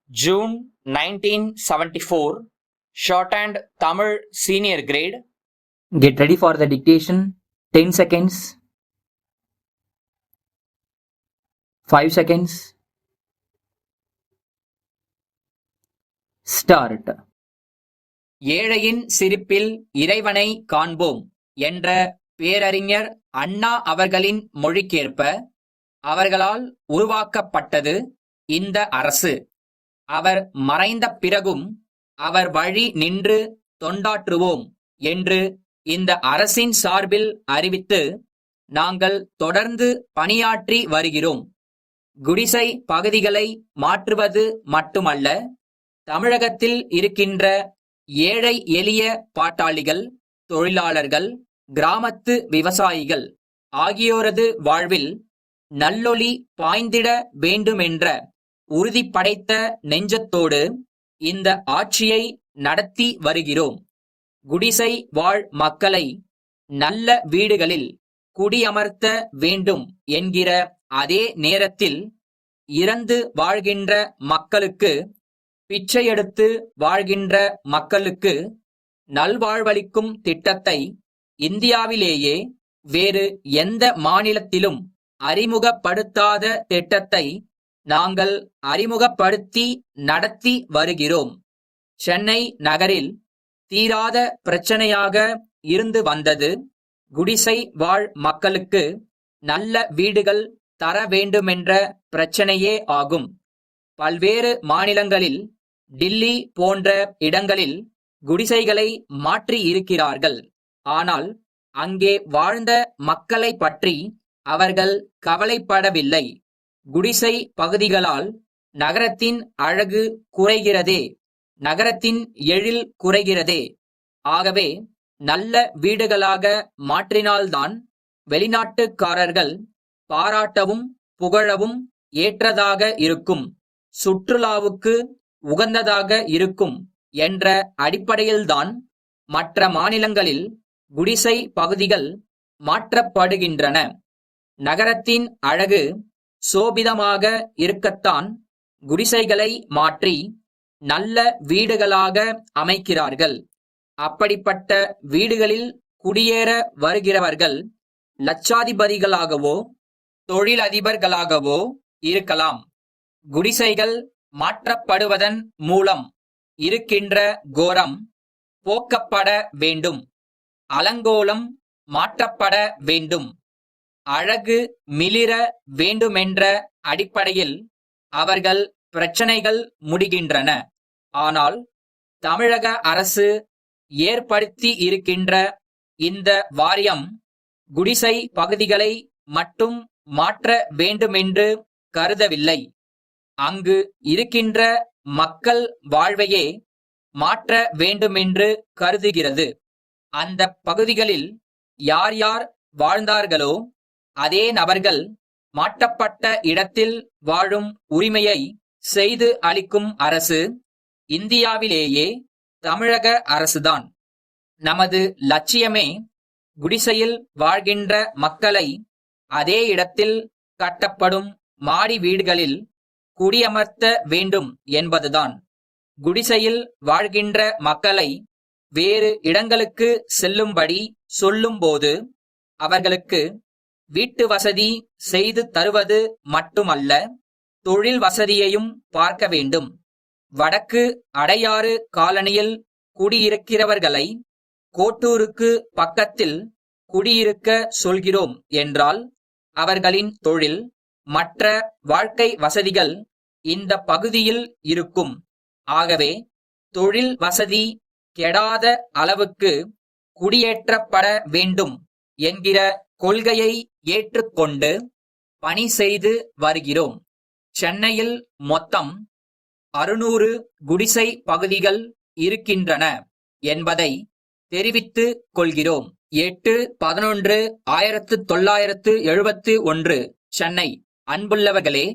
June 1974, shorthand Tamil senior grade. Get ready for the dictation. 10 seconds. 5 seconds. Start. ஏழையின் சிரிப்பில் இறைவனை காண்போம் என்ற பேரறிஞர் அண்ணா அவர்களின் மொழிக்கேற்ப அவர்களால் உருவாக்கப்பட்டது இந்த அரசு. அவர் மறைந்த பிறகும் அவர் வழி நின்று தொண்டாற்றுவோம் என்று இந்த அரசின் சார்பில் அறிவித்து நாங்கள் தொடர்ந்து பணியாற்றி வருகிறோம். குடிசை பகுதிகளை மாற்றுவது மட்டுமல்ல, தமிழகத்தில் இருக்கின்ற ஏழை எளிய பாட்டாளிகள், தொழிலாளர்கள், கிராமத்து விவசாயிகள் ஆகியோரது வாழ்வில் நல்லொளி பாய்ந்திட வேண்டுமென்ற உறுதி படைத்த நெஞ்சத்தோடு இந்த ஆட்சியை நடத்தி வருகிறோம். குடிசை வாழ் மக்களை நல்ல வீடுகளில் குடியமர்த்த வேண்டும் என்கிற அதே நேரத்தில் இறந்து வாழ்கின்ற மக்களுக்கு, பிச்சையெடுத்து வாழ்கின்ற மக்களுக்கு நல்வாழ்வளிக்கும் திட்டத்தை இந்தியாவிலேயே வேறு எந்த மாநிலத்திலும் அறிமுகப்படுத்தாத திட்டத்தை நாங்கள் அறிமுகப்படுத்தி நடத்தி வருகிறோம். சென்னை நகரில் தீராத பிரச்சனையாக இருந்து வந்தது குடிசை வாழ் மக்களுக்கு நல்ல வீடுகள் தர வேண்டுமென்ற பிரச்சனையே ஆகும். பல்வேறு மாநிலங்களில், டில்லி போன்ற இடங்களில் குடிசைகளை மாற்றி இருக்கிறார்கள். ஆனால் அங்கே வாழ்ந்த மக்களை பற்றி அவர்கள் கவலைப்படவில்லை. குடிசை பகுதிகளால் நகரத்தின் அழகு குறைகிறதே, நகரத்தின் எழில் குறைகிறதே. ஆகவே நல்ல வீடுகளாக மாற்றினால்தான் வெளிநாட்டுக்காரர்கள் பாராட்டவும் புகழவும் ஏற்றதாக இருக்கும், சுற்றுலாவுக்கு உகந்ததாக இருக்கும் என்ற அடிப்படையில்தான் மற்ற மாநிலங்களில் குடிசை பகுதிகள் மாற்றப்படுகின்றன. நகரத்தின் அழகு சோபிதமாக இருக்கத்தான் குடிசைகளை மாற்றி நல்ல வீடுகளாக அமைக்கிறார்கள். அப்படிப்பட்ட வீடுகளில் குடியேற வருகிறவர்கள் லட்சாதிபதிகளாகவோ தொழிலதிபர்களாகவோ இருக்கலாம். குடிசைகள் மாற்றப்படுவதன் மூலம் இருக்கின்ற கோரம் போக்கப்பட வேண்டும், அலங்கோலம் மாற்றப்பட வேண்டும், அழகு மிளிர வேண்டுமென்ற அடிப்படையில் அவர்கள் பிரச்சனைகள் முடிகின்றன. ஆனால் தமிழக அரசு ஏற்படுத்தி இருக்கின்ற இந்த வாரியம் குடிசை பகுதிகளை மட்டும் மாற்ற வேண்டுமென்று கருதவில்லை, அங்கு இருக்கின்ற மக்கள் வாழ்வையே மாற்ற வேண்டுமென்று கருதுகிறது. அந்த பகுதிகளில் யார் யார் வாழ்ந்தார்களோ அதே நபர்கள் மாற்றப்பட்ட இடத்தில் வாழும் உரிமையை செய்து அளிக்கும் அரசு இந்தியாவிலேயே தமிழக அரசுதான். நமது லட்சியமே குடிசையில் வாழ்கின்ற மக்களை அதே இடத்தில் கட்டப்படும் மாடி வீடுகளில் குடியமர்த்த வேண்டும் என்பதுதான். குடிசையில் வாழ்கின்ற மக்களை வேறு இடங்களுக்கு செல்லும்படி சொல்லும்போது அவர்களுக்கு வீட்டு வசதி செய்து தருவது மட்டுமல்ல, தொழில் வசதியையும் பார்க்க வேண்டும். வடக்கு அடையாறு காலனியில் குடியிருக்கிறவர்களை கோட்டூருக்கு பக்கத்தில் குடியிருக்க சொல்கிறோம் என்றால் அவர்களின் தொழில், மற்ற வாழ்க்கை வசதிகள் இந்த பகுதியில் இருக்கும். ஆகவே தொழில் வசதி கெடாத அளவுக்கு குடியேற்றப்பட வேண்டும் என்கிற கொள்கையை ஏற்றுக்கொண்டு பணி செய்து வருகிறோம். சென்னையில் மொத்தம் 600 குடிசை பகுதிகள் இருக்கின்றன என்பதை தெரிவித்துக் கொள்கிறோம். 8/11/1971 சென்னை. அன்புள்ளவர்களே,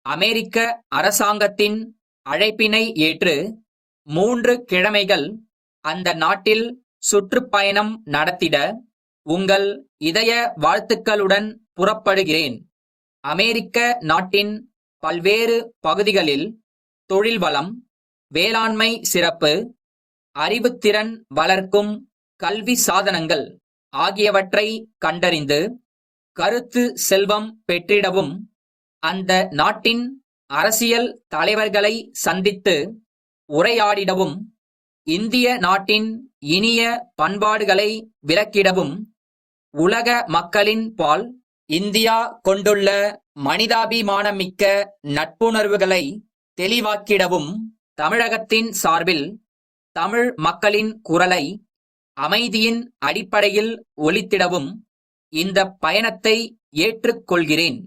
அமெரிக்க அரசாங்கத்தின் அழைப்பினை ஏற்று 3 கிழமைகள் அந்த நாட்டில் சுற்றுப்பயணம் நடத்திட உங்கள் இதய வாழ்த்துக்களுடன் புறப்படுகிறேன். அமெரிக்க நாட்டின் பல்வேறு பகுதிகளில் தொழில் வளம், வேளாண்மை சிறப்பு, அறிவுத்திறன் வளர்க்கும் கல்வி சாதனங்கள் ஆகியவற்றை கண்டறிந்து கருத்து செல்வம் பெற்றிடவும், அந்த நாட்டின் அரசியல் தலைவர்களை சந்தித்து உரையாடிடவும், இந்திய நாட்டின் இனிய பண்பாடுகளை விளக்கிடவும், உலக மக்களின் பால் இந்தியா கொண்டுள்ள மனிதாபிமானமிக்க நட்புணர்வுகளை தெளிவாக்கிடவும், தமிழகத்தின் சார்பில் தமிழ் மக்களின் குரலை அமைதியின் அடிப்படையில் ஒலித்திடவும் இந்த பயணத்தை ஏற்றுக்கொள்கிறேன்.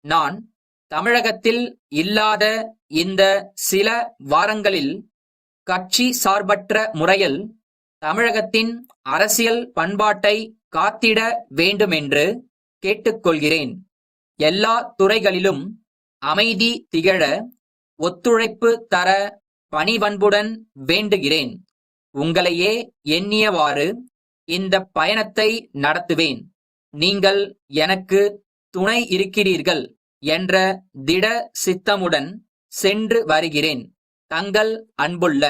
நான் தமிழகத்தில் இல்லாத இந்த சில வாரங்களில் கட்சி சார்பற்ற முறையில் தமிழகத்தின் அரசியல் பண்பாட்டை காத்திட வேண்டுமென்று கேட்டுக்கொள்கிறேன். எல்லா துறைகளிலும் அமைதி திகழ ஒத்துழைப்பு தர பணிவன்புடன் வேண்டுகிறேன். உங்களையே எண்ணியவாறு இந்த பயணத்தை நடத்துவேன். நீங்கள் எனக்கு துணை இருக்கிறீர்கள் என்ற திட சித்தமுடன் சென்று வருகிறேன். தங்கள் அன்புள்ள